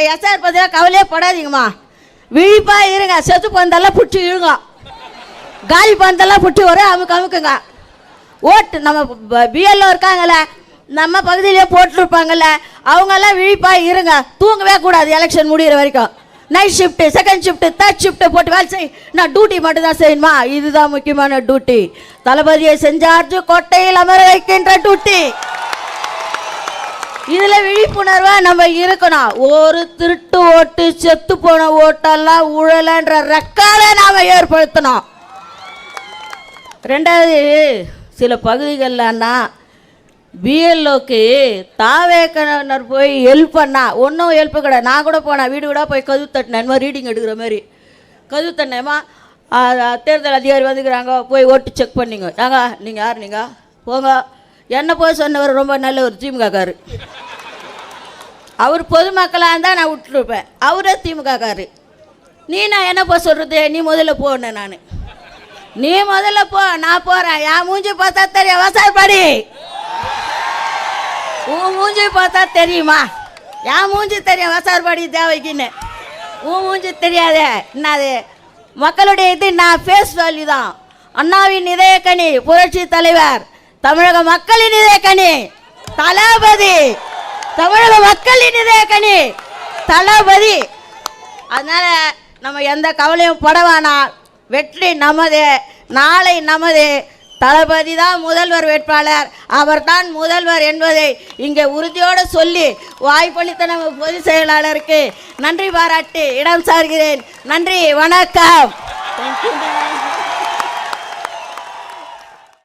SR பத்தியா கவலையே படாதீங்கம்மா, விழிப்பா இருங்க. செத்து பந்தெல்லாம் பிடிச்சி இழுங்க, காலி பந்தெல்லாம் பிடிச்சி ஒரே அமுக்குங்க. ஓட்டு நம்ம பிஎல்ஓ இருக்காங்கல்ல, நம்ம பகுதியிலே போட்டுருப்பாங்கல்ல, அவங்கெல்லாம் விழிப்பா இருங்க. தூங்கவே கூடாது எலெக்ஷன் முடிகிற வரைக்கும். Night shift, second shift, third shift போட்டு வேலை செய். நான் டியூட்டி மட்டும் தான் செய்யணுமா? இதுதான் முக்கியமான டியூட்டி. தளபதியை செஞ்சார்ஜு கோட்டையில் அமர வைக்கின்ற டியூட்டி. இதில் விழிப்புணர்வா நம்ம இருக்கணும். ஒரு திருட்டு ஓட்டு, செத்து போன ஓட்டெல்லாம் ஊழலன்ற ரெக்கார்டை நாம் ஏற்படுத்தணும். ரெண்டாவது, சில பகுதிகளன்னா பிஎல்ஓக்கு தாவேக்கனர் போய் ஹெல்ப் பண்ணா ஒன்றும் ஹெல்ப்பு கிடையாது. நான் கூட போனேன், வீடு கூட போய் கதவு தட்டினேன், மாதிரி ரீடிங் எடுக்கிற மாதிரி கதவு தட்டினேம்மா. தேர்தல் அதிகாரி வந்துக்கிறாங்க, போய் ஓட்டு செக் பண்ணிங்க. நீங்கள் யார்? நீங்கள் போங்க. என்ன போய் சொன்னவர் ரொம்ப நல்ல ஒரு திமுகக்காரு. அவர் பொதுமக்களாக இருந்தால் நான் விட்டுருப்பேன், அவரே திமுகக்காரு. நான் என்ன போய் சொல்கிறது? நீ முதல்ல போனேன். நீ முதல்ல போ, நான் போகிறேன். என் மூஞ்சி பார்த்தா தெரியும் விவசாயப்படி. உன் மூஞ்சி பார்த்தா தெரியுமா? என் மூஞ்சி தெரியும் விவசாயப்படி தேவைக்குன்னு. உன் மூஞ்சி தெரியாதே. என்னது மக்களுடைய இது? நான் ஃபேஸ் வேல்யூ தான். அண்ணாவின் இதயக்கனி புரட்சி தலைவர், தமிழக மக்களின் இதயக்கனி தளபதி, தமிழக மக்களின் இதயக்கனி தளபதி. அதனால நம்ம எந்த கவலையும் படவானா. வெற்றி நமது, நாளை நமது. தளபதி தான் முதல்வர் வேட்பாளர், அவர் தான் முதல்வர் என்பதை இங்கே உறுதியோடு சொல்லி வாய்ப்பளித்த நம்ம பொதுச் செயலாளருக்கு நன்றி பாராட்டி இடம் சார்கிறேன். நன்றி, வணக்கம்.